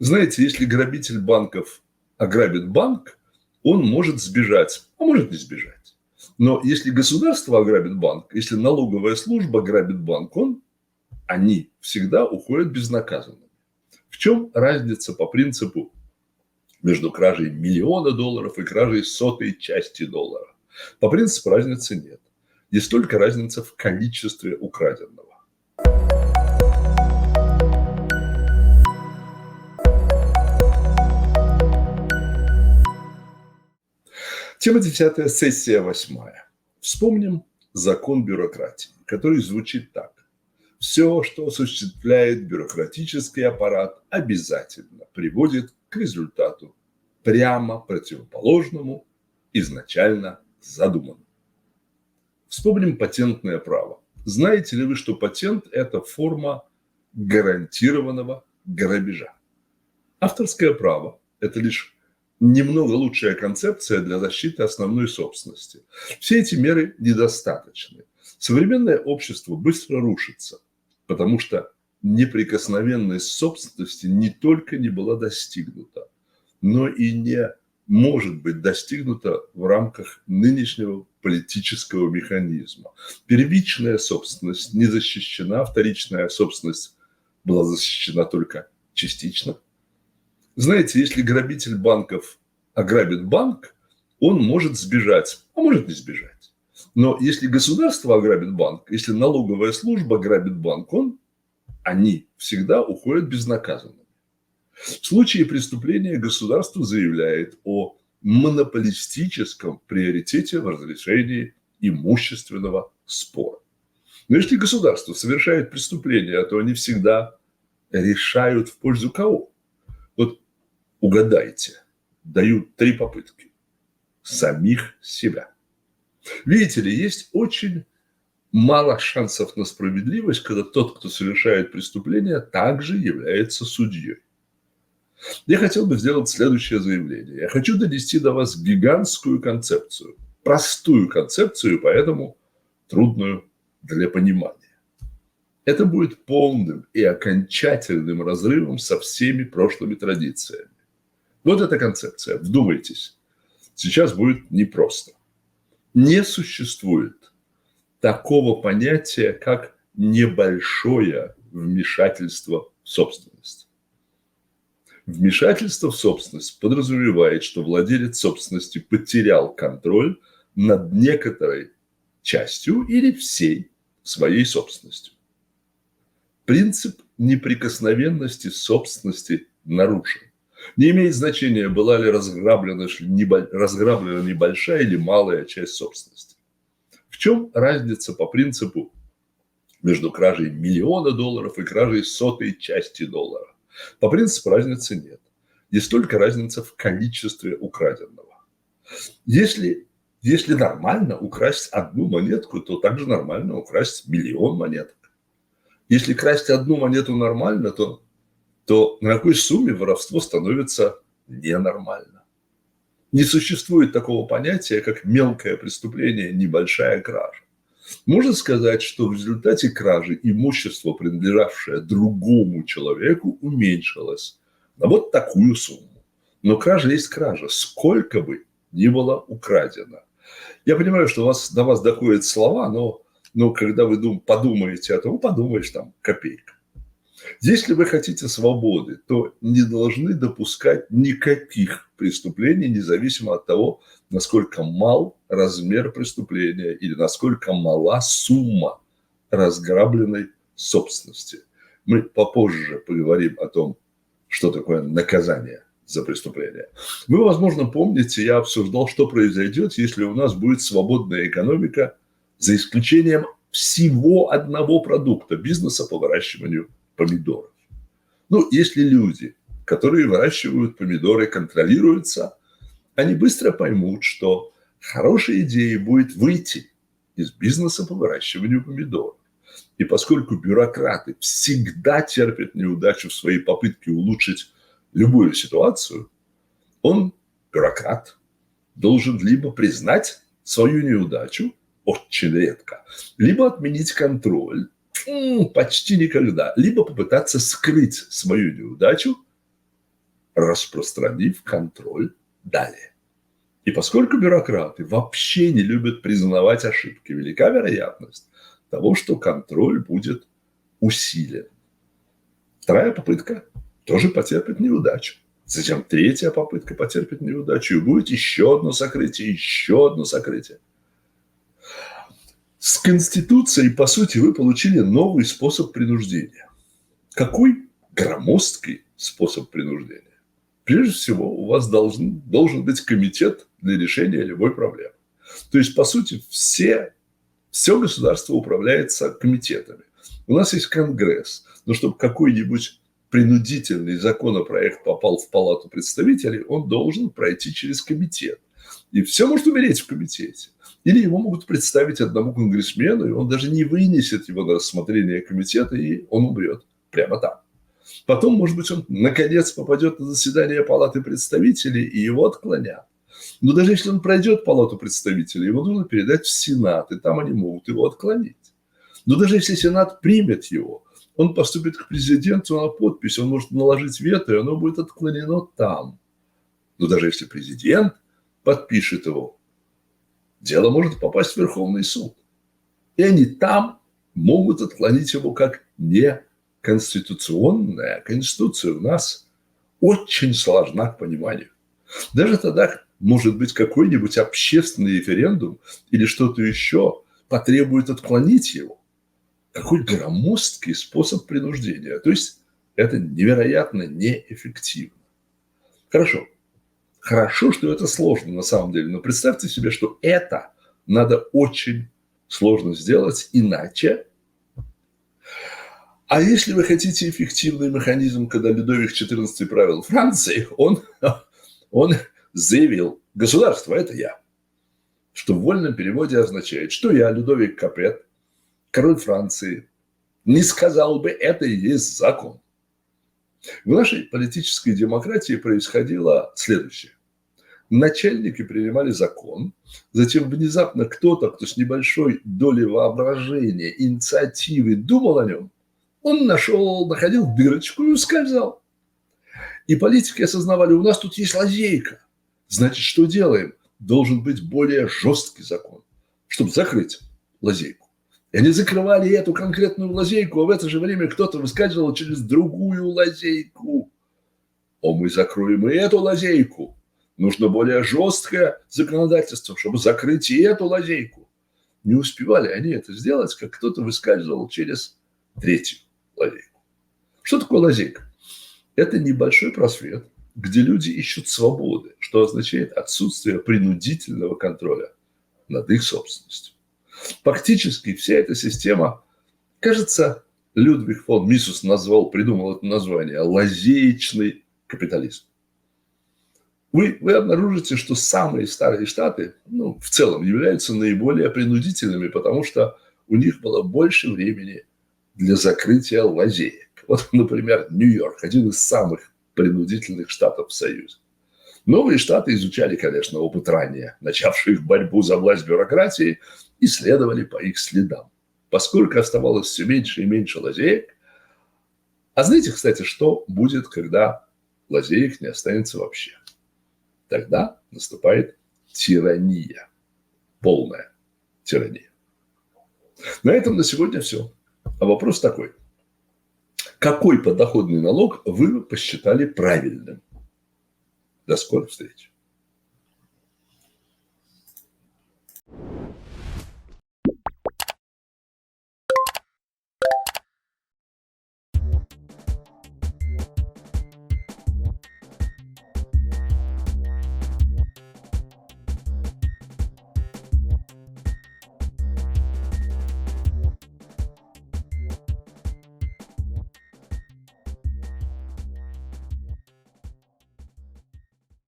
Знаете, если грабитель банков ограбит банк, он может сбежать, а может не сбежать. Но если государство ограбит банк, если налоговая служба грабит банк, они всегда уходят безнаказанными. В чем разница по принципу между кражей миллиона долларов и кражей сотой части доллара? По принципу разницы нет. Есть только разница в количестве украденного. Тема 10, сессия 8. Вспомним закон бюрократии, который звучит так. Все, что осуществляет бюрократический аппарат, обязательно приводит к результату, прямо противоположному изначально задуманному. Вспомним патентное право. Знаете ли вы, что патент – это форма гарантированного грабежа? Авторское право – это лишь немного лучшая концепция для защиты основной собственности. Все эти меры недостаточны. Современное общество быстро рушится, потому что неприкосновенность собственности не только не была достигнута, но и не может быть достигнута в рамках нынешнего политического механизма. Первичная собственность не защищена, вторичная собственность была защищена только частично. Знаете, если грабитель банков ограбит банк, он может сбежать, а может не сбежать. Но если государство ограбит банк, если налоговая служба грабит банк, они всегда уходят безнаказанными. В случае преступления государство заявляет о монополистическом приоритете в разрешении имущественного спора. Но если государство совершает преступление, то они всегда решают в пользу кого? Вот угадайте, дают 3 попытки. Самих себя. Видите ли, есть очень мало шансов на справедливость, когда тот, кто совершает преступление, также является судьей. Я хотел бы сделать следующее заявление. Я хочу донести до вас гигантскую концепцию, простую концепцию, поэтому трудную для понимания. Это будет полным и окончательным разрывом со всеми прошлыми традициями. Вот эта концепция, вдумайтесь, сейчас будет непросто. Не существует такого понятия, как небольшое вмешательство в собственность. Вмешательство в собственность подразумевает, что владелец собственности потерял контроль над некоторой частью или всей своей собственностью. Принцип неприкосновенности собственности нарушен. Не имеет значения, была ли разграблена небольшая или малая часть собственности. В чем разница по принципу между кражей миллиона долларов и кражей сотой части доллара? По принципу разницы нет. Есть только разница в количестве украденного. Если нормально украсть одну монетку, то также нормально украсть миллион монеток. Если красть одну монету нормально, то на какой сумме воровство становится ненормально. Не существует такого понятия, как мелкое преступление, небольшая кража. Можно сказать, что в результате кражи имущество, принадлежавшее другому человеку, уменьшилось на вот такую сумму. Но кража есть кража, сколько бы ни было украдено. Я понимаю, что до вас доходят слова, но когда вы подумаете о том, подумаешь, там, копейка. Если вы хотите свободы, то не должны допускать никаких преступлений, независимо от того, насколько мал размер преступления или насколько мала сумма разграбленной собственности. Мы попозже поговорим о том, что такое наказание за преступление. Вы, возможно, помните, я обсуждал, что произойдет, если у нас будет свободная экономика, за исключением всего одного продукта – бизнеса по выращиванию помидоров. Если люди, которые выращивают помидоры, контролируются, они быстро поймут, что хорошей идеей будет выйти из бизнеса по выращиванию помидоров. И поскольку бюрократы всегда терпят неудачу в своей попытке улучшить любую ситуацию, бюрократ, должен либо признать свою неудачу, очень редко, либо отменить контроль, почти никогда, либо попытаться скрыть свою неудачу распространив контроль далее. И поскольку бюрократы вообще не любят признавать ошибки, велика вероятность того, что контроль будет усилен. Вторая попытка тоже потерпит неудачу. Затем третья попытка потерпит неудачу, и будет еще одно сокрытие, еще одно сокрытие. С Конституцией, по сути, вы получили новый способ принуждения. Какой громоздкий способ принуждения? Прежде всего, у вас должен быть комитет для решения любой проблемы. То есть, по сути, все государство управляется комитетами. У нас есть Конгресс, но чтобы какой-нибудь принудительный законопроект попал в Палату представителей, он должен пройти через комитет. И все может умереть в комитете. Или его могут представить одному конгрессмену, и он даже не вынесет его на рассмотрение комитета, и он умрет прямо там. Потом, может быть, он наконец попадет на заседание Палаты представителей, и его отклонят. Но даже если он пройдет Палату представителей, его нужно передать в Сенат, и там они могут его отклонить. Но даже если Сенат примет его, он поступит к президенту на подпись, он может наложить вето, и оно будет отклонено там. Но даже если президент подпишет его, дело может попасть в Верховный суд. И они там могут отклонить его как неконституционное. Конституция у нас очень сложна к пониманию. Даже тогда, может быть, какой-нибудь общественный референдум или что-то еще потребует отклонить его. Какой громоздкий способ принуждения. То есть это невероятно неэффективно. Хорошо, что это сложно на самом деле. Но представьте себе, что это надо очень сложно сделать, иначе. А если вы хотите эффективный механизм, когда Людовик XIV правил Францией, он заявил: государство – это я. Что в вольном переводе означает, что я, Людовик Капет, король Франции, не сказал бы, это и есть закон. В нашей политической демократии происходило следующее. Начальники принимали закон, затем внезапно кто-то, кто с небольшой долей воображения, инициативы думал о нем, он находил дырочку и ускользал. И политики осознавали, у нас тут есть лазейка. Значит, что делаем? Должен быть более жесткий закон, чтобы закрыть лазейку. И они закрывали эту конкретную лазейку, а в это же время кто-то выскальзывал через другую лазейку. Мы закроем и эту лазейку. Нужно более жесткое законодательство, чтобы закрыть и эту лазейку. Не успевали они это сделать, как кто-то выскальзывал через третью лазейку. Что такое лазейка? Это небольшой просвет, где люди ищут свободы, что означает отсутствие принудительного контроля над их собственностью. Фактически вся эта система, кажется, Людвиг фон Мисус придумал это название лазеечный капитализм. Вы обнаружите, что самые старые штаты, в целом, являются наиболее принудительными, потому что у них было больше времени для закрытия лазеек. Вот, например, Нью-Йорк, один из самых принудительных штатов в Союзе. Новые штаты изучали, конечно, опыт ранее, начавших борьбу за власть бюрократии, и следовали по их следам, поскольку оставалось все меньше и меньше лазеек. А знаете, кстати, что будет, когда лазеек не останется вообще? Тогда наступает тирания, полная тирания. На этом на сегодня все. А вопрос такой. Какой подоходный налог вы посчитали правильным? До скорых встреч.